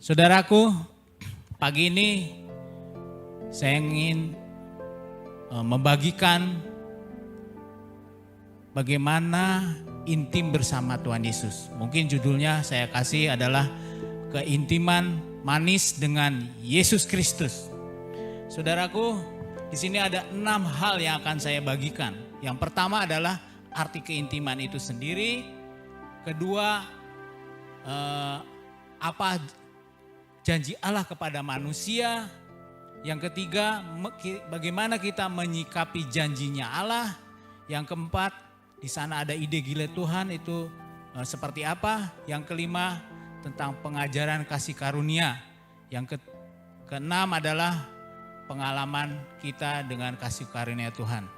Saudaraku, pagi ini saya ingin membagikan bagaimana intim bersama Tuhan Yesus. Mungkin judulnya saya kasih adalah keintiman manis dengan Yesus Kristus. Saudaraku, di sini ada 6 hal yang akan saya bagikan. Yang pertama adalah arti keintiman itu sendiri. Kedua, apa janji Allah kepada manusia. Yang ketiga, bagaimana kita menyikapi janjinya Allah. Yang keempat, di sana ada ide gila Tuhan itu seperti apa. Yang kelima, tentang pengajaran kasih karunia. Yang keenam adalah pengalaman kita dengan kasih karunia Tuhan.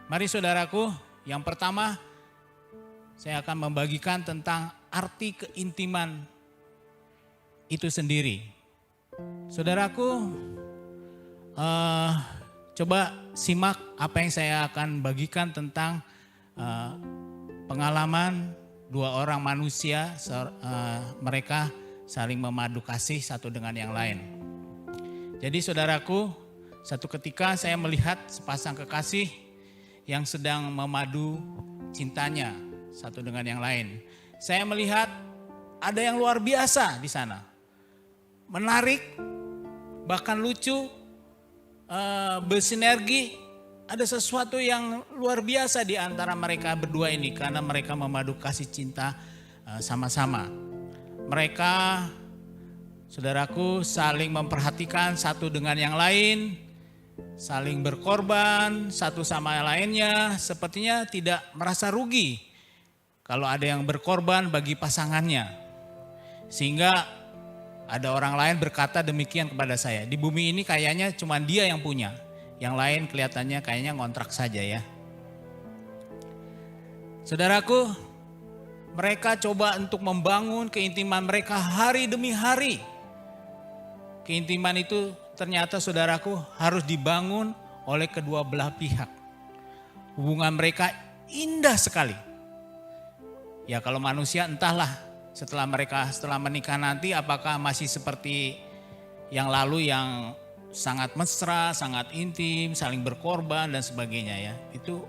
Mari saudaraku, yang pertama saya akan membagikan tentang arti keintiman itu sendiri. Saudaraku, coba simak apa yang saya akan bagikan tentang pengalaman 2 orang manusia, mereka saling memadu kasih satu dengan yang lain. Jadi saudaraku, satu ketika saya melihat sepasang kekasih yang sedang memadu cintanya satu dengan yang lain. Saya melihat ada yang luar biasa di sana. Menarik, bahkan lucu, bersinergi, ada sesuatu yang luar biasa di antara mereka berdua ini karena mereka memadu kasih cinta sama-sama. Mereka, saudaraku, saling memperhatikan satu dengan yang lain, saling berkorban satu sama lainnya, sepertinya tidak merasa rugi kalau ada yang berkorban bagi pasangannya. Sehingga ada orang lain berkata demikian kepada saya, di bumi ini kayaknya cuma dia yang punya, yang lain kelihatannya kayaknya ngontrak saja ya. Saudaraku, mereka coba untuk membangun keintiman mereka hari demi hari. Keintiman itu ternyata saudaraku harus dibangun oleh kedua belah pihak. Hubungan mereka indah sekali. Ya kalau manusia entahlah setelah menikah nanti apakah masih seperti yang lalu yang sangat mesra, sangat intim, saling berkorban dan sebagainya ya. Itu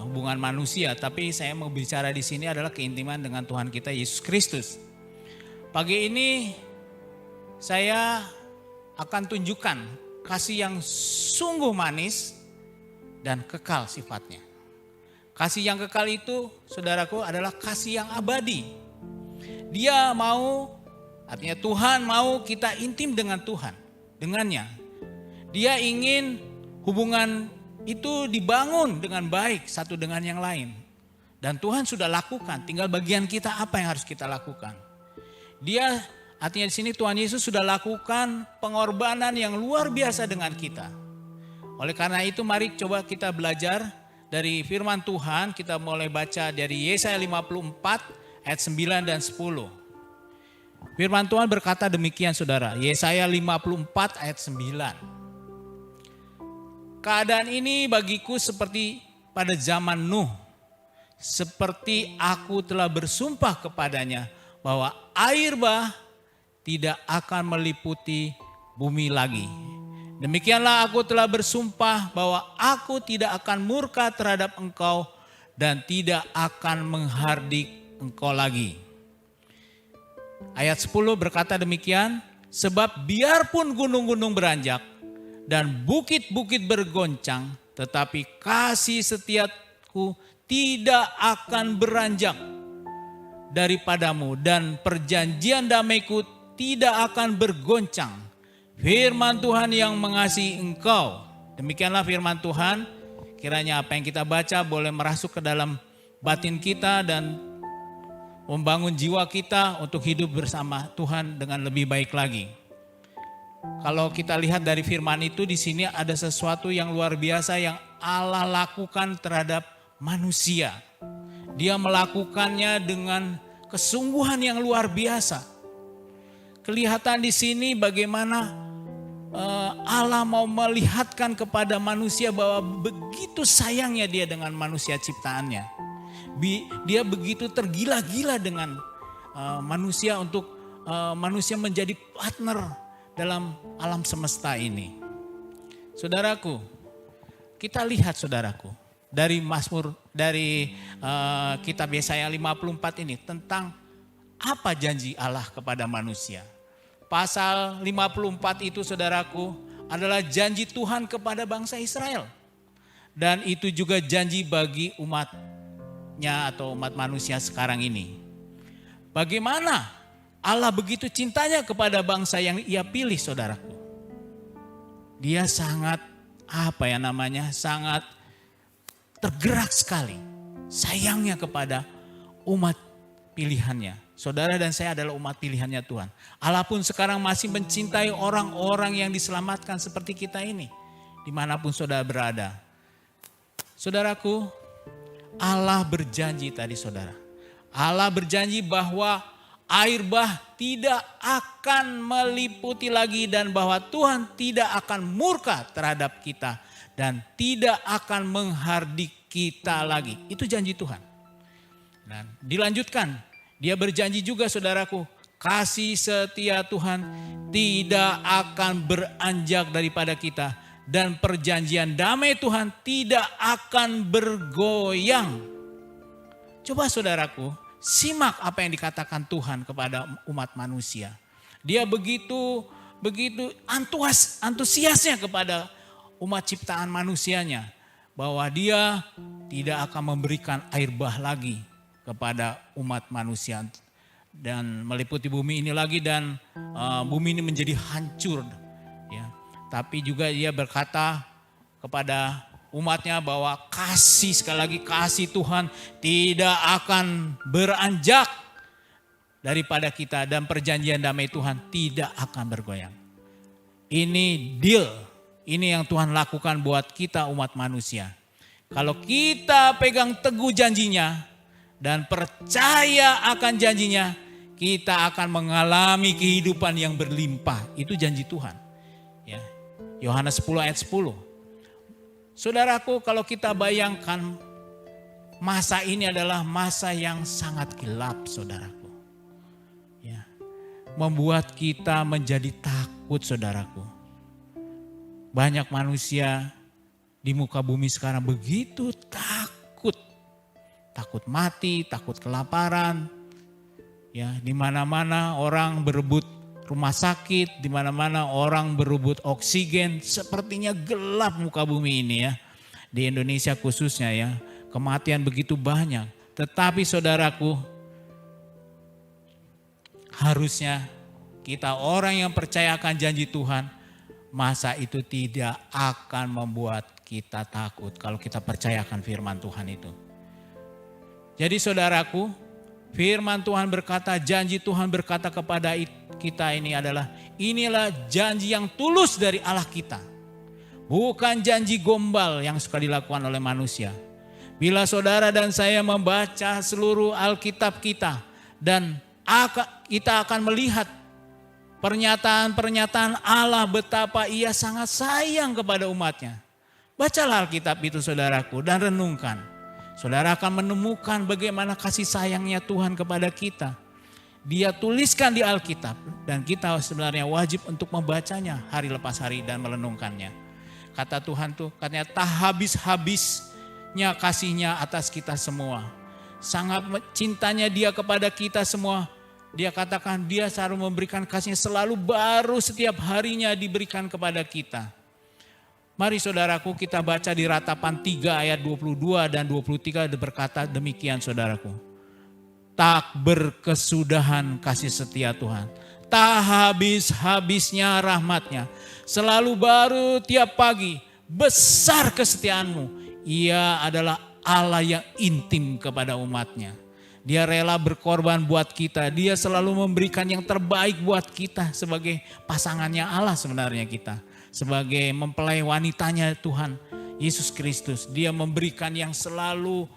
hubungan manusia, tapi saya mau bicara di sini adalah keintiman dengan Tuhan kita Yesus Kristus. Pagi ini saya akan tunjukkan kasih yang sungguh manis dan kekal sifatnya. Kasih yang kekal itu, saudaraku, adalah kasih yang abadi. Dia mau, artinya Tuhan mau kita intim dengan Tuhan, dengannya. Dia ingin hubungan itu dibangun dengan baik satu dengan yang lain. Dan Tuhan sudah lakukan, tinggal bagian kita apa yang harus kita lakukan. Dia, artinya di sini Tuhan Yesus sudah lakukan pengorbanan yang luar biasa dengan kita. Oleh karena itu mari coba kita belajar dari firman Tuhan. Kita mulai baca dari Yesaya 54 ayat 9 dan 10. Firman Tuhan berkata demikian saudara. Yesaya 54 ayat 9. Keadaan ini bagiku seperti pada zaman Nuh. Seperti aku telah bersumpah kepadanya bahwa air bah tidak akan meliputi bumi lagi. Demikianlah aku telah bersumpah bahwa aku tidak akan murka terhadap engkau dan tidak akan menghardik engkau lagi. Ayat 10 berkata demikian, sebab biarpun gunung-gunung beranjak dan bukit-bukit bergoncang, tetapi kasih setiaku tidak akan beranjak daripadamu dan perjanjian damaiku tidak akan bergoncang. Firman Tuhan yang mengasihi engkau. Demikianlah firman Tuhan. Kiranya apa yang kita baca boleh merasuk ke dalam batin kita dan membangun jiwa kita untuk hidup bersama Tuhan dengan lebih baik lagi. Kalau kita lihat dari firman itu, di sini ada sesuatu yang luar biasa yang Allah lakukan terhadap manusia. Dia melakukannya dengan kesungguhan yang luar biasa. Kelihatan di sini bagaimana Allah mau melihatkan kepada manusia bahwa begitu sayangnya dia dengan manusia ciptaannya. Dia begitu tergila-gila dengan manusia untuk manusia menjadi partner dalam alam semesta ini. Saudaraku, kita lihat saudaraku, dari Mazmur, dari kitab Yesaya 54 ini tentang apa janji Allah kepada manusia. Pasal 54 itu saudaraku adalah janji Tuhan kepada bangsa Israel. Dan itu juga janji bagi umatnya atau umat manusia sekarang ini. Bagaimana Allah begitu cintanya kepada bangsa yang ia pilih saudaraku. Dia sangat sangat tergerak sekali sayangnya kepada umat pilihannya. Saudara dan saya adalah umat pilihannya Tuhan. Allah pun sekarang masih mencintai orang-orang yang diselamatkan seperti kita ini. Dimanapun saudara berada. Saudaraku, Allah berjanji tadi saudara. Allah berjanji bahwa air bah tidak akan meliputi lagi dan bahwa Tuhan tidak akan murka terhadap kita dan tidak akan menghardik kita lagi. Itu janji Tuhan. Dan dilanjutkan, dia berjanji juga saudaraku, kasih setia Tuhan tidak akan beranjak daripada kita dan perjanjian damai Tuhan tidak akan bergoyang. Coba saudaraku, simak apa yang dikatakan Tuhan kepada umat manusia. Dia begitu antusiasnya kepada umat ciptaan manusianya. Bahwa dia tidak akan memberikan air bah lagi kepada umat manusia. Dan meliputi bumi ini lagi dan bumi ini menjadi hancur. Ya. Tapi juga dia berkata kepada umatnya bahwa sekali lagi kasih Tuhan tidak akan beranjak daripada kita dan perjanjian damai Tuhan tidak akan bergoyang. Ini deal, ini yang Tuhan lakukan buat kita umat manusia. Kalau kita pegang teguh janjinya dan percaya akan janjinya, kita akan mengalami kehidupan yang berlimpah. Itu janji Tuhan. Ya. Yohanes 10 ayat 10. Saudaraku, kalau kita bayangkan masa ini adalah masa yang sangat gelap, saudaraku. Ya. Membuat kita menjadi takut, saudaraku. Banyak manusia di muka bumi sekarang begitu takut. Takut mati, takut kelaparan. Ya, di mana-mana orang berebut rumah sakit, di mana-mana orang berebut oksigen, sepertinya gelap muka bumi ini ya. Di Indonesia khususnya ya, kematian begitu banyak. Tetapi saudaraku, harusnya kita orang yang percayakan janji Tuhan, masa itu tidak akan membuat kita takut kalau kita percayakan firman Tuhan itu. Jadi saudaraku, firman Tuhan berkata, janji Tuhan berkata kepada kita ini adalah, inilah janji yang tulus dari Allah kita. Bukan janji gombal yang suka dilakukan oleh manusia. Bila saudara dan saya membaca seluruh Alkitab kita dan kita akan melihat pernyataan-pernyataan Allah betapa ia sangat sayang kepada umatnya. Bacalah Alkitab itu saudaraku dan renungkan. Saudara akan menemukan bagaimana kasih sayangnya Tuhan kepada kita. Dia tuliskan di Alkitab dan kita sebenarnya wajib untuk membacanya hari lepas hari dan merenungkannya. Kata Tuhan tuh katanya tak habis-habisnya kasihnya atas kita semua. Sangat cintanya dia kepada kita semua. Dia katakan dia selalu memberikan kasihnya selalu baru setiap harinya diberikan kepada kita. Mari saudaraku kita baca di Ratapan 3 ayat 22 dan 23 berkata demikian saudaraku. Tak berkesudahan kasih setia Tuhan. Tak habis-habisnya rahmatnya. Selalu baru tiap pagi. Besar kesetiaanmu. Ia adalah Allah yang intim kepada umatnya. Dia rela berkorban buat kita. Dia selalu memberikan yang terbaik buat kita sebagai pasangannya Allah sebenarnya kita. Sebagai mempelai wanitanya Tuhan Yesus Kristus. Dia memberikan yang selalu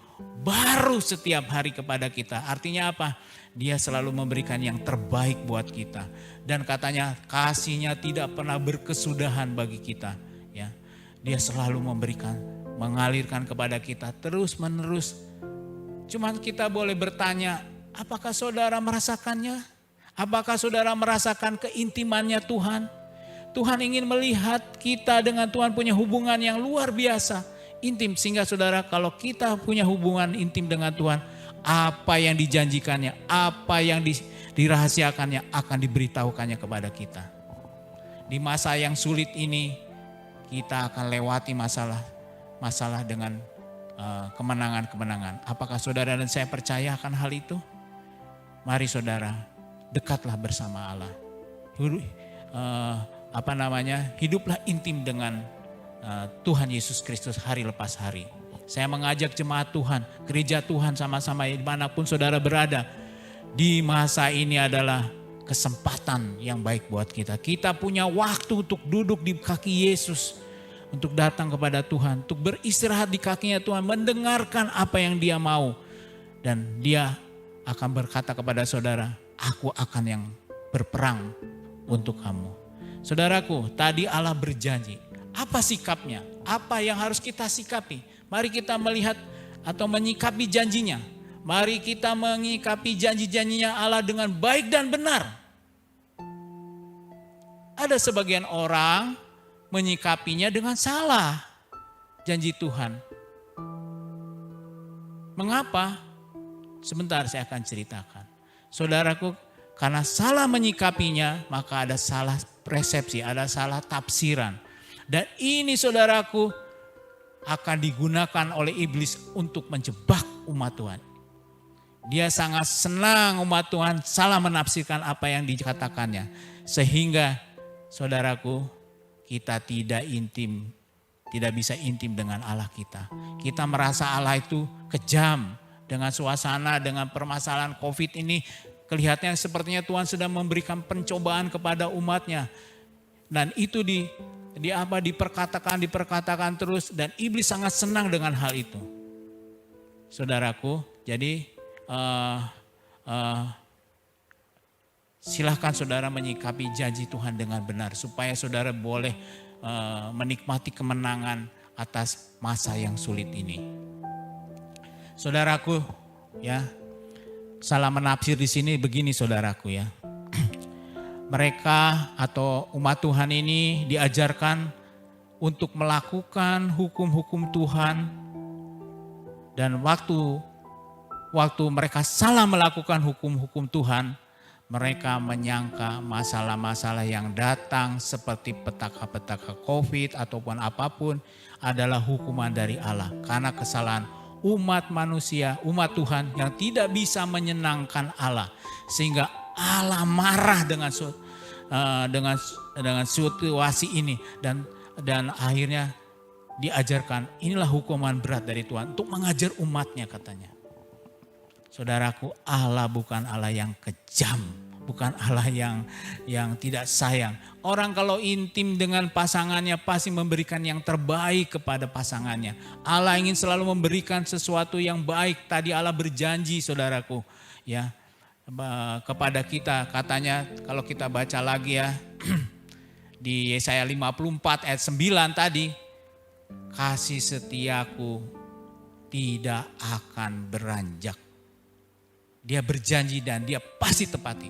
baru setiap hari kepada kita. Artinya apa? Dia selalu memberikan yang terbaik buat kita. Dan katanya kasihnya tidak pernah berkesudahan bagi kita. Ya, dia selalu memberikan, mengalirkan kepada kita terus menerus. Cuman kita boleh bertanya, apakah saudara merasakannya? Apakah saudara merasakan keintimannya Tuhan? Tuhan ingin melihat kita dengan Tuhan punya hubungan yang luar biasa, intim. Sehingga saudara, kalau kita punya hubungan intim dengan Tuhan, apa yang dijanjikannya, apa yang dirahasiakannya akan diberitahukannya kepada kita. Di masa yang sulit ini, kita akan lewati masalah dengan kemenangan-kemenangan. Apakah saudara dan saya percaya akan hal itu? Mari saudara, dekatlah bersama Allah. Hiduplah intim dengan Tuhan Yesus Kristus hari lepas hari. Saya mengajak jemaat Tuhan, gereja Tuhan sama-sama dimanapun saudara berada. Di masa ini adalah kesempatan yang baik buat kita. Kita punya waktu untuk duduk di kaki Yesus, untuk datang kepada Tuhan, untuk beristirahat di kakinya Tuhan, mendengarkan apa yang Dia mau. Dan Dia akan berkata kepada saudara, aku akan yang berperang untuk kamu. Saudaraku, tadi Allah berjanji. Apa sikapnya? Apa yang harus kita sikapi? Mari kita melihat atau menyikapi janjinya. Mari kita menyikapi janji-janjinya Allah dengan baik dan benar. Ada sebagian orang menyikapinya dengan salah janji Tuhan. Mengapa? Sebentar saya akan ceritakan. Saudaraku, karena salah menyikapinya, maka ada salah persepsi, ada salah tafsiran. Dan ini saudaraku akan digunakan oleh iblis untuk menjebak umat Tuhan. Dia sangat senang umat Tuhan salah menafsirkan apa yang dikatakannya. Sehingga saudaraku, kita tidak bisa intim dengan Allah kita. Kita merasa Allah itu kejam dengan suasana, dengan permasalahan COVID ini. Kelihatannya sepertinya Tuhan sedang memberikan pencobaan kepada umatnya. Dan itu diperkatakan terus, dan iblis sangat senang dengan hal itu. Saudaraku, jadi silahkan saudara menyikapi janji Tuhan dengan benar, supaya saudara boleh menikmati kemenangan atas masa yang sulit ini. Saudaraku, ya, salah menafsir di sini begini saudaraku ya. Mereka atau umat Tuhan ini diajarkan untuk melakukan hukum-hukum Tuhan, dan waktu mereka salah melakukan hukum-hukum Tuhan, mereka menyangka masalah-masalah yang datang seperti petaka-petaka COVID ataupun apapun adalah hukuman dari Allah karena kesalahan umat manusia, umat Tuhan yang tidak bisa menyenangkan Allah, sehingga Allah marah dengan situasi ini, dan akhirnya diajarkan inilah hukuman berat dari Tuhan untuk mengajar umatnya katanya. Saudaraku, Allah bukan Allah yang kejam, bukan Allah yang tidak sayang. Orang kalau intim dengan pasangannya pasti memberikan yang terbaik kepada pasangannya. Allah ingin selalu memberikan sesuatu yang baik. Tadi Allah berjanji saudaraku ya kepada kita, katanya kalau kita baca lagi ya di Yesaya 54 ayat 9 tadi, kasih setiaku tidak akan beranjak. Dia berjanji dan dia pasti tepati.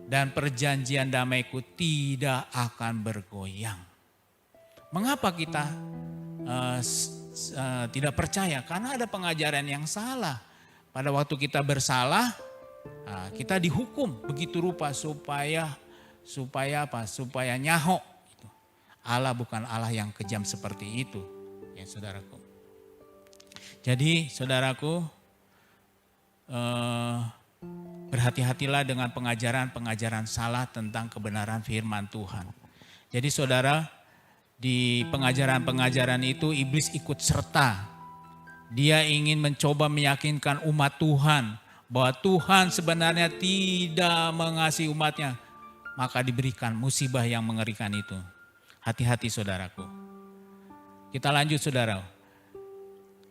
Dan perjanjian damaiku tidak akan bergoyang. Mengapa kita tidak percaya? Karena ada pengajaran yang salah. Pada waktu kita bersalah, kita dihukum begitu rupa supaya nyaho. Allah bukan Allah yang kejam seperti itu, ya saudaraku. Jadi saudaraku, berhati-hatilah dengan pengajaran-pengajaran salah tentang kebenaran firman Tuhan. Jadi saudara, di pengajaran-pengajaran itu iblis ikut serta. Dia ingin mencoba meyakinkan umat Tuhan bahwa Tuhan sebenarnya tidak mengasihi umatnya. Maka diberikan musibah yang mengerikan itu. Hati-hati saudaraku. Kita lanjut saudara.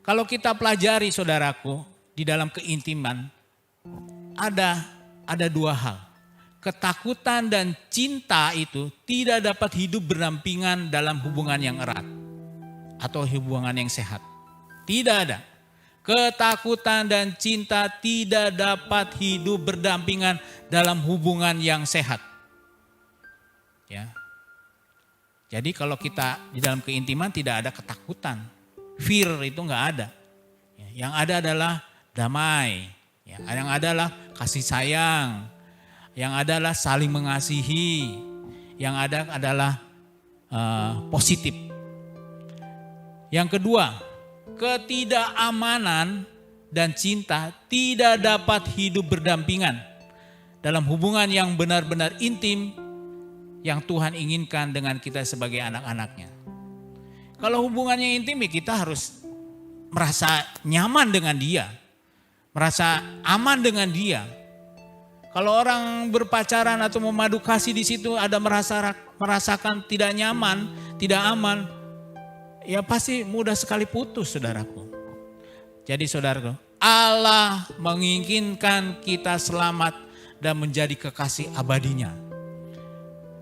Kalau kita pelajari saudaraku, di dalam keintiman ada dua hal. Ketakutan dan cinta itu tidak dapat hidup berdampingan dalam hubungan yang erat atau hubungan yang sehat. Tidak ada. Ketakutan dan cinta tidak dapat hidup berdampingan dalam hubungan yang sehat. Ya. Jadi kalau kita di dalam keintiman tidak ada ketakutan, fear itu nggak ada. Ya, yang ada adalah damai, ya, yang ada adalah kasih sayang, yang ada adalah saling mengasihi, yang ada adalah positif. Yang kedua, ketidakamanan dan cinta tidak dapat hidup berdampingan dalam hubungan yang benar-benar intim yang Tuhan inginkan dengan kita sebagai anak-anaknya. Kalau hubungannya intim, kita harus merasa nyaman dengan dia, merasa aman dengan dia. Kalau orang berpacaran atau memadu kasih di situ ada merasakan tidak nyaman, tidak aman, ya pasti mudah sekali putus, saudaraku. Jadi saudaraku, Allah menginginkan kita selamat dan menjadi kekasih abadinya.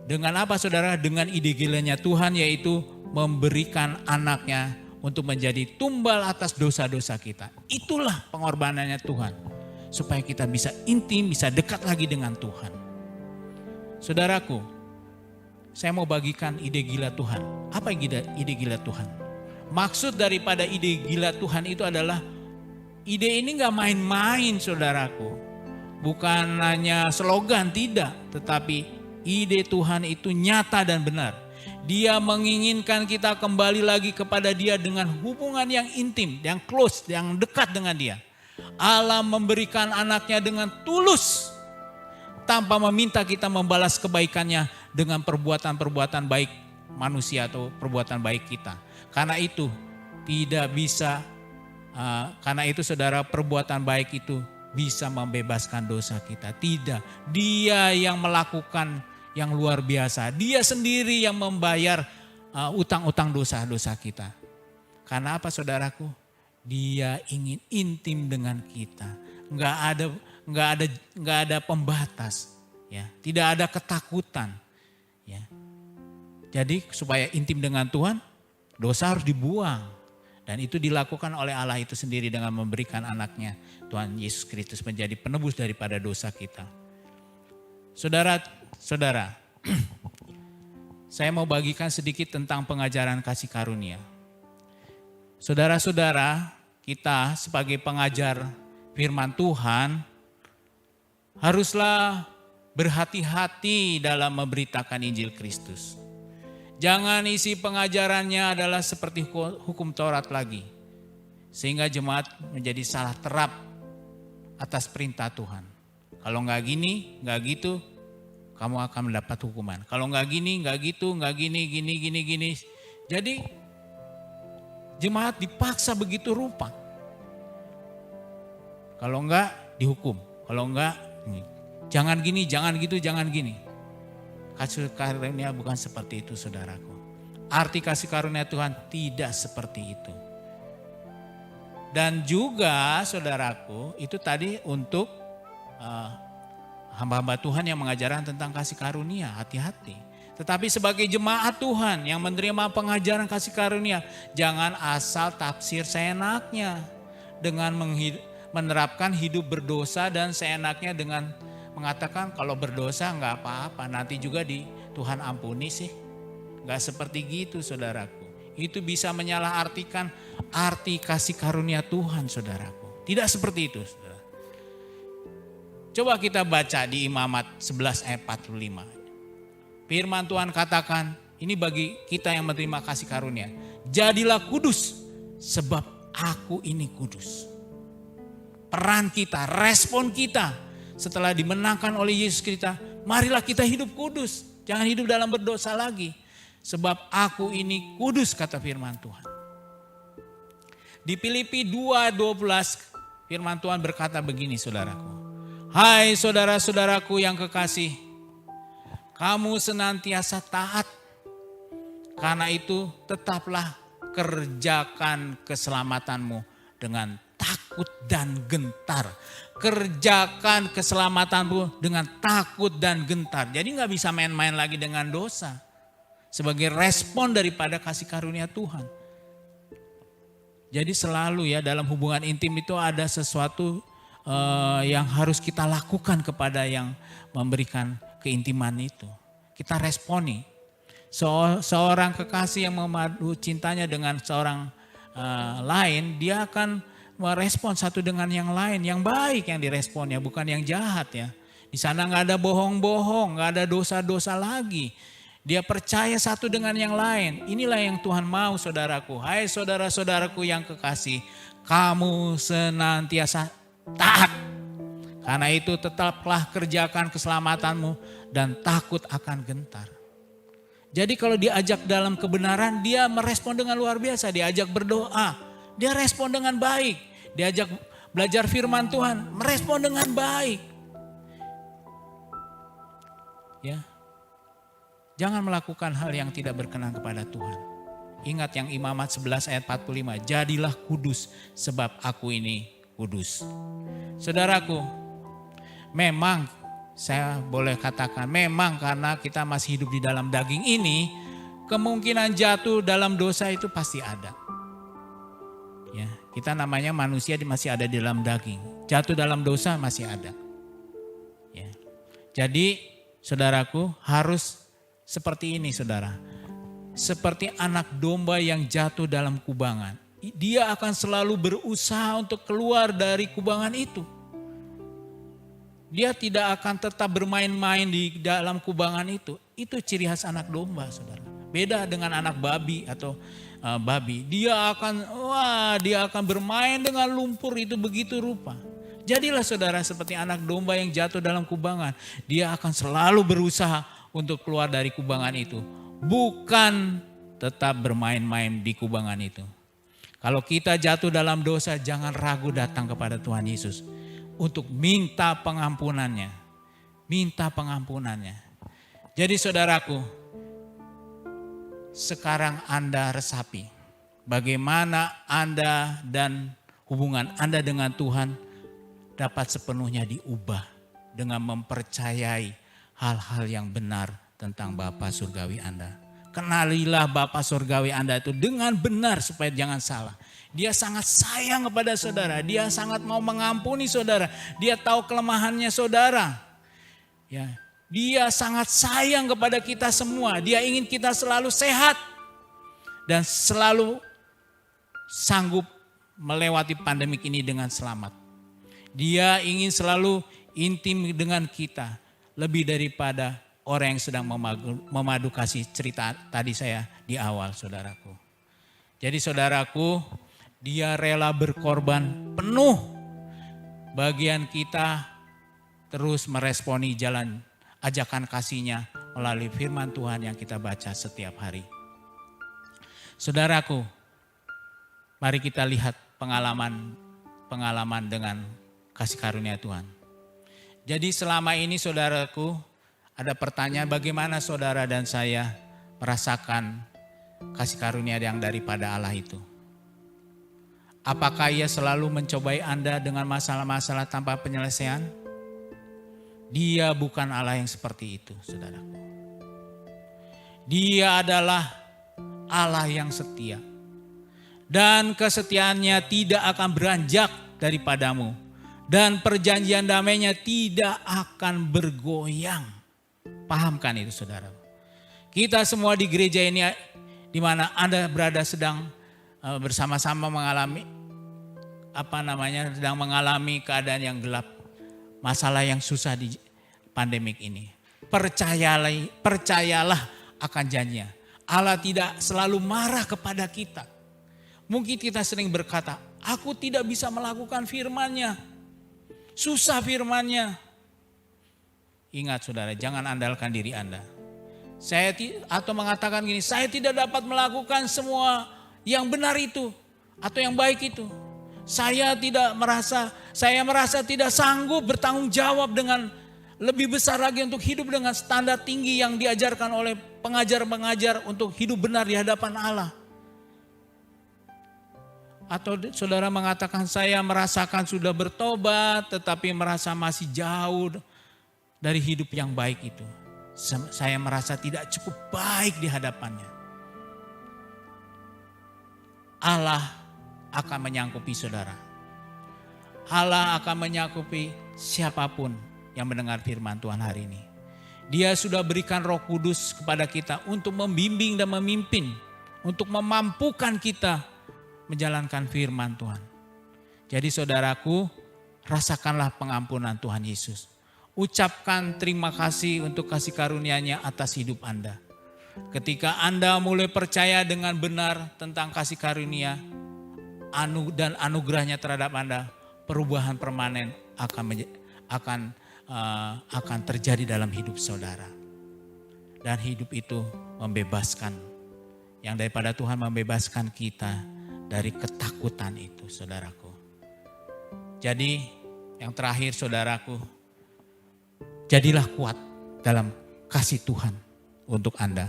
Dengan apa saudara? Dengan ide gilanya Tuhan, yaitu memberikan anaknya untuk menjadi tumbal atas dosa-dosa kita. Itulah pengorbanannya Tuhan. Supaya kita bisa intim, bisa dekat lagi dengan Tuhan. Saudaraku, saya mau bagikan ide gila Tuhan. Apa ide gila Tuhan? Maksud daripada ide gila Tuhan itu adalah ide ini gak main-main, saudaraku. Bukan hanya slogan, tidak. Tetapi ide Tuhan itu nyata dan benar. Dia menginginkan kita kembali lagi kepada Dia dengan hubungan yang intim, yang close, yang dekat dengan Dia. Allah memberikan anaknya dengan tulus, tanpa meminta kita membalas kebaikannya dengan perbuatan-perbuatan baik manusia atau perbuatan baik kita. Karena itu tidak bisa, karena itu saudara, perbuatan baik itu bisa membebaskan dosa kita. Tidak, Dia yang melakukan yang luar biasa. Dia sendiri yang membayar utang-utang dosa-dosa kita. Karena apa saudaraku? Dia ingin intim dengan kita. Nggak ada pembatas, ya. Tidak ada ketakutan, ya. Jadi supaya intim dengan Tuhan, dosa harus dibuang. Dan itu dilakukan oleh Allah itu sendiri dengan memberikan anaknya, Tuhan Yesus Kristus, menjadi penebus daripada dosa kita. Saudara, saya mau bagikan sedikit tentang pengajaran kasih karunia. Saudara-saudara, kita sebagai pengajar firman Tuhan haruslah berhati-hati dalam memberitakan Injil Kristus. Jangan isi pengajarannya adalah seperti hukum Taurat lagi, sehingga jemaat menjadi salah terap atas perintah Tuhan. Kalau nggak gini, nggak gitu, kamu akan mendapat hukuman. Kalau nggak gini, nggak gitu, nggak gini. Jadi jemaat dipaksa begitu rupa. Kalau nggak dihukum, kalau nggak jangan gini, jangan gitu, jangan gini. Kasih karunia bukan seperti itu, saudaraku. Arti kasih karunia Tuhan tidak seperti itu. Dan juga saudaraku, itu tadi untuk hamba-hamba Tuhan yang mengajarkan tentang kasih karunia, hati-hati. Tetapi sebagai jemaat Tuhan yang menerima pengajaran kasih karunia, jangan asal tafsir seenaknya dengan menerapkan hidup berdosa dan seenaknya dengan mengatakan kalau berdosa nggak apa-apa, nanti juga Tuhan ampuni sih. Nggak seperti gitu, saudaraku. Itu bisa menyalahartikan arti kasih karunia Tuhan, saudaraku. Tidak seperti itu, saudara. Coba kita baca di Imamat 11 ayat 45. Firman Tuhan katakan, ini bagi kita yang menerima kasih karunia. Jadilah kudus sebab aku ini kudus. Peran kita, respon kita setelah dimenangkan oleh Yesus kita, marilah kita hidup kudus. Jangan hidup dalam berdosa lagi. Sebab aku ini kudus, kata firman Tuhan. Di Filipi 2:12 firman Tuhan berkata begini, saudaraku. Hai saudara-saudaraku yang kekasih, kamu senantiasa taat. Karena itu tetaplah kerjakan keselamatanmu dengan takut dan gentar. Kerjakan keselamatanmu dengan takut dan gentar. Jadi gak bisa main-main lagi dengan dosa. Sebagai respon daripada kasih karunia Tuhan. Jadi selalu ya dalam hubungan intim itu ada sesuatu yang harus kita lakukan kepada yang memberikan keintiman itu. Kita responi. Seorang kekasih yang memadu cintanya dengan seorang lain, dia akan merespon satu dengan yang lain, yang baik yang diresponnya, bukan yang jahat ya. Di sana nggak ada bohong-bohong, nggak ada dosa-dosa lagi. Dia percaya satu dengan yang lain. Inilah yang Tuhan mau, saudaraku. Hai saudara-saudaraku yang kekasih, kamu senantiasa taat. Karena itu tetaplah kerjakan keselamatanmu dan takut akan gentar. Jadi kalau diajak dalam kebenaran, dia merespon dengan luar biasa. Diajak berdoa, dia respon dengan baik. Diajak belajar firman Tuhan, merespon dengan baik. Ya. Jangan melakukan hal yang tidak berkenan kepada Tuhan. Ingat yang Imamat 11 ayat 45. Jadilah kudus sebab aku ini kudus. Saudaraku, memang saya boleh katakan memang karena kita masih hidup di dalam daging ini, kemungkinan jatuh dalam dosa itu pasti ada. Ya, kita namanya manusia masih ada di dalam daging. Jatuh dalam dosa masih ada. Ya. Jadi saudaraku harus seperti ini saudara. Seperti anak domba yang jatuh dalam kubangan. Dia akan selalu berusaha untuk keluar dari kubangan itu. Dia tidak akan tetap bermain-main di dalam kubangan itu. Itu ciri khas anak domba saudara. Beda dengan anak babi atau babi. Dia akan bermain dengan lumpur itu begitu rupa. Jadilah saudara seperti anak domba yang jatuh dalam kubangan. Dia akan selalu berusaha untuk keluar dari kubangan itu. Bukan tetap bermain-main di kubangan itu. Kalau kita jatuh dalam dosa, jangan ragu datang kepada Tuhan Yesus. Untuk minta pengampunannya. Minta pengampunannya. Jadi saudaraku, sekarang Anda resapi. Bagaimana Anda dan hubungan Anda dengan Tuhan dapat sepenuhnya diubah. Dengan mempercayai hal-hal yang benar tentang Bapa Surgawi Anda. Kenalilah Bapa Surgawi Anda itu dengan benar supaya jangan salah. Dia sangat sayang kepada saudara. Dia sangat mau mengampuni saudara. Dia tahu kelemahannya saudara. Ya, dia sangat sayang kepada kita semua. Dia ingin kita selalu sehat. Dan selalu sanggup melewati pandemik ini dengan selamat. Dia ingin selalu intim dengan kita. Lebih daripada orang yang sedang memadu kasih cerita tadi saya di awal saudaraku. Jadi saudaraku, dia rela berkorban penuh. Bagian kita terus meresponi jalan ajakan kasihnya melalui firman Tuhan yang kita baca setiap hari. Saudaraku, mari kita lihat pengalaman dengan kasih karunia Tuhan. Jadi selama ini saudaraku ada pertanyaan bagaimana saudara dan saya merasakan kasih karunia yang daripada Allah itu. Apakah ia selalu mencobai Anda dengan masalah-masalah tanpa penyelesaian? Dia bukan Allah yang seperti itu saudaraku. Dia adalah Allah yang setia. Dan kesetiaannya tidak akan beranjak daripadamu. Dan perjanjian damainya tidak akan bergoyang. Pahamkan itu saudara. Kita semua di gereja ini di mana Anda berada sedang bersama-sama sedang mengalami keadaan yang gelap. Masalah yang susah di pandemik ini. Percayalah akan janjinya. Allah tidak selalu marah kepada kita. Mungkin kita sering berkata, aku tidak bisa melakukan firman-Nya. Susah firman-Nya. Ingat saudara, jangan andalkan diri Anda. Atau mengatakan gini, saya tidak dapat melakukan semua yang benar itu. Atau yang baik itu. Saya merasa tidak sanggup bertanggung jawab dengan lebih besar lagi untuk hidup dengan standar tinggi yang diajarkan oleh pengajar-pengajar untuk hidup benar di hadapan Allah. Atau saudara mengatakan saya merasakan sudah bertobat tetapi merasa masih jauh dari hidup yang baik itu. Saya merasa tidak cukup baik di hadapannya. Allah akan menyangkupi saudara. Allah akan menyangkupi siapapun yang mendengar firman Tuhan hari ini. Dia sudah berikan Roh Kudus kepada kita untuk membimbing dan memimpin, untuk memampukan kita menjalankan firman Tuhan. Jadi saudaraku, rasakanlah pengampunan Tuhan Yesus. Ucapkan terima kasih untuk kasih karunia-Nya atas hidup Anda. Ketika Anda mulai percaya dengan benar tentang kasih karunia dan anugerahnya terhadap Anda, perubahan permanen akan terjadi dalam hidup saudara. Dan hidup itu membebaskan. Yang daripada Tuhan membebaskan kita dari ketakutan itu, saudaraku. Jadi yang terakhir, saudaraku, jadilah kuat dalam kasih Tuhan untuk Anda.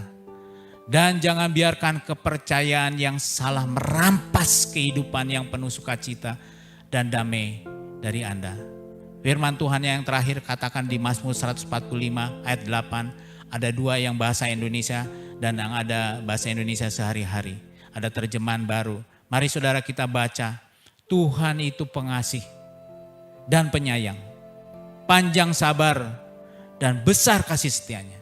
Dan jangan biarkan kepercayaan yang salah merampas kehidupan yang penuh sukacita dan damai dari Anda. Firman Tuhan yang terakhir katakan di Mazmur 145 ayat 8. Ada dua yang bahasa Indonesia dan yang ada bahasa Indonesia sehari-hari. Ada terjemahan baru. Mari saudara kita baca. Tuhan itu pengasih dan penyayang, panjang sabar dan besar kasih setianya.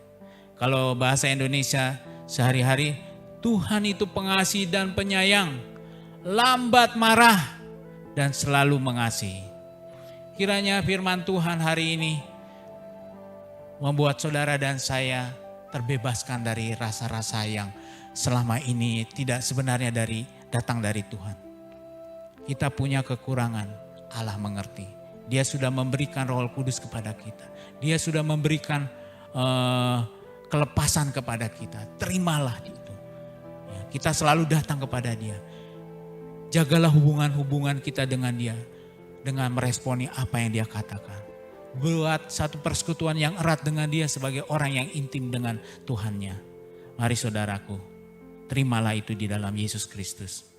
Kalau bahasa Indonesia sehari-hari, Tuhan itu pengasih dan penyayang, lambat marah dan selalu mengasihi. Kiranya firman Tuhan hari ini membuat saudara dan saya terbebaskan dari rasa-rasa yang selama ini tidak sebenarnya datang dari Tuhan. Kita punya kekurangan, Allah mengerti. Dia sudah memberikan Roh Kudus kepada kita. Dia sudah memberikan kelepasan kepada kita. Terimalah itu. Ya, kita selalu datang kepada Dia. Jagalah hubungan-hubungan kita dengan Dia. Dengan meresponi apa yang Dia katakan. Buat satu persekutuan yang erat dengan Dia sebagai orang yang intim dengan Tuhannya. Mari saudaraku, terimalah itu di dalam Yesus Kristus.